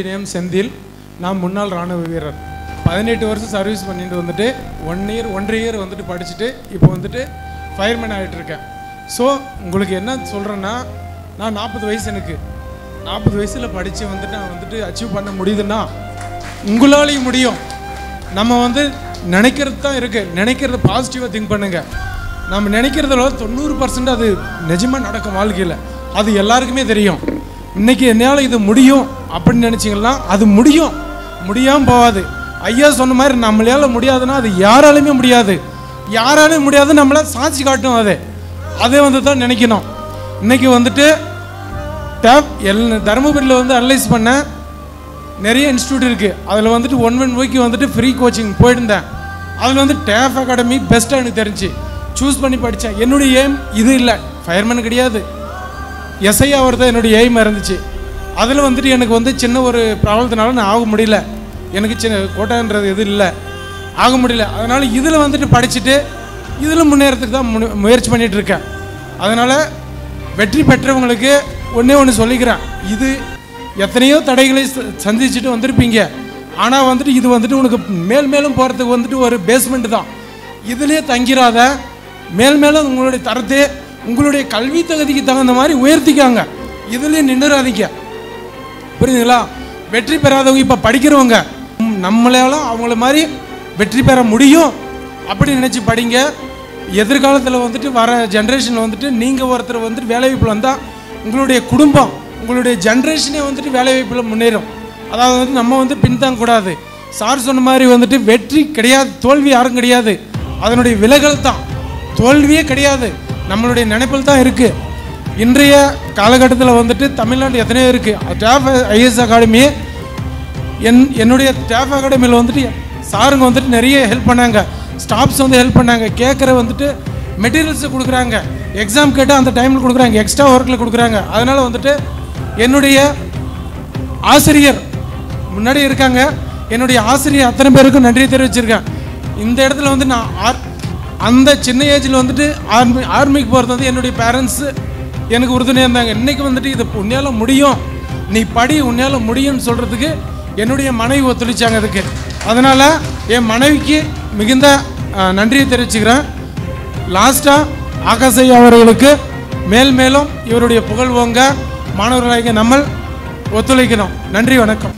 என்னுடைய நேம் செந்தில். நான் முன்னாள் இராணுவ வீரர். 18 வருஷம் சர்வீஸ் பண்ணிட்டு வந்துட்டு 1 இயர் வந்துட்டு படிச்சுட்டு இப்போ வந்துட்டு ஃபயர்மேன் ஆகிட்டு இருக்கேன். ஸோ உங்களுக்கு என்ன சொல்கிறேன்னா, நான் 40 வயசு, எனக்கு 40 வயசில் படித்து வந்துட்டு நான் வந்துட்டு அச்சீவ் பண்ண முடியுதுன்னா உங்களாலேயும் முடியும். நம்ம வந்து நினைக்கிறது தான் இருக்குது. நினைக்கிறது பாசிட்டிவாக திங்க் பண்ணுங்கள். நம்ம நினைக்கிறதுல 90% அது நிஜமாக நடக்கும் வாழ்க்கையில். அது எல்லாருக்குமே தெரியும். இன்றைக்கி என்னால் இது முடியும் அப்படின்னு நினச்சிங்கன்னா அது முடியும், முடியாமல் போகாது. ஐயா சொன்ன மாதிரி நம்மளால் முடியாதுன்னா அது யாராலுமே முடியாது. யாராலையும் முடியாது, நம்மளை சாட்சி காட்டும். அதே வந்து தான் நினைக்கணும். இன்றைக்கி வந்துட்டு தருமபுரியில் வந்து அனலைஸ் பண்ண நிறைய இன்ஸ்டியூட் இருக்குது. அதில் வந்துட்டு 1 வீக் வந்துட்டு ஃப்ரீ கோச்சிங் போயிருந்தேன். அதில் வந்து டேஃப் அகாடமி பெஸ்ட்டாக எனக்கு தெரிஞ்சு சூஸ் பண்ணி படித்தேன். என்னுடைய எய்ம் இது இல்லை, ஃபயர்மேன் கிடையாது, எஸ்ஐ ஆகிறது என்னுடைய எய்ம் இருந்துச்சு. அதில் வந்துட்டு எனக்கு வந்து சின்ன ஒரு ப்ராப்ளத்தினால நான் ஆக முடியல. எனக்கு சின்ன கோட்டான்றது எது இல்லை, ஆக முடியல. அதனால் இதில் வந்துட்டு படிச்சுட்டு இதில் முன்னேறதுக்கு தான் முயற்சி பண்ணிகிட்ருக்கேன். அதனால் வெற்றி பெற்றவங்களுக்கு ஒன்று சொல்லிக்கிறேன். இது எத்தனையோ தடைகளை சந்திச்சுட்டு வந்திருப்பீங்க. ஆனால் வந்துட்டு இது வந்துட்டு உனக்கு மேலும் போகிறதுக்கு வந்துட்டு ஒரு பேஸ்மெண்ட் தான். இதுலேயே தங்கிராத, மேலும் உங்களுடைய தரத்தை உங்களுடைய கல்வி தகுதிக்கு தகுந்த மாதிரி உயர்த்திக்காங்க. இதுலேயே நின்றுறாதீங்க. புரியுதுங்களா? வெற்றி பெறாதவங்க இப்போ படிக்கிறவங்க நம்மளாலும் அவங்கள மாதிரி வெற்றி பெற முடியும் அப்படி நினச்சி படிங்க. எதிர்காலத்தில் வந்துட்டு வர ஜென்ரேஷனில் வந்துட்டு நீங்கள் ஒருத்தர் வந்துட்டு வேலைவாய்ப்பில் வந்தால் உங்களுடைய குடும்பம், உங்களுடைய ஜென்ரேஷனே வந்துட்டு வேலைவாய்ப்பில் முன்னேறும். அதாவது வந்து நம்ம வந்து பின்தாங்கக்கூடாது. சார் சொன்ன மாதிரி வந்துட்டு வெற்றி கிடையாது, தோல்வி யாரும் கிடையாது. அதனுடைய விலகல் தான். தோல்வியே கிடையாது, நம்மளுடைய நினைப்பில் தான் இருக்குது. இன்றைய காலகட்டத்தில் வந்துட்டு தமிழ்நாடு எத்தனையோ இருக்குது. டேஃப் ஐஏஎஸ் அகாடமி என்னுடைய டேஃப் அகாடமியில் வந்துட்டு சாருங்க வந்துட்டு நிறைய ஹெல்ப் பண்ணாங்க. ஸ்டாஃப்ஸ் வந்து ஹெல்ப் பண்ணாங்க. கேட்குற வந்துட்டு மெட்டீரியல்ஸை கொடுக்குறாங்க. எக்ஸாம் கேட்டால் அந்த டைமில் கொடுக்குறாங்க, எக்ஸ்ட்ரா ஒர்க்கில் கொடுக்குறாங்க. அதனால் வந்துட்டு என்னுடைய ஆசிரியர் முன்னாடி இருக்காங்க. என்னுடைய ஆசிரியர் அத்தனை பேருக்கும் நன்றி தெரிவிச்சிருக்கேன். இந்த இடத்துல வந்து நான் அந்த சின்ன ஏஜில் வந்துட்டு ஆர்மிக்கு போகிறது வந்து என்னுடைய பேரண்ட்ஸு எனக்கு உறுதுணையாக இருந்தாங்க. இன்றைக்கி வந்துட்டு இது உன்னால் முடியும், நீ படி, உன்னால் முடியும்னு சொல்கிறதுக்கு என்னுடைய மனைவி ஒத்துழைச்சாங்க அதுக்கு. அதனால் என் மனைவிக்கு மிகுந்த நன்றியை தெரிவிச்சுக்கிறேன். லாஸ்ட்டாக ஆகாஷ் அவர்களுக்கு மேலும் இவருடைய புகழ் ஓங்க மாணவர்களாக நம்ம ஒத்துழைக்கணும். நன்றி, வணக்கம்.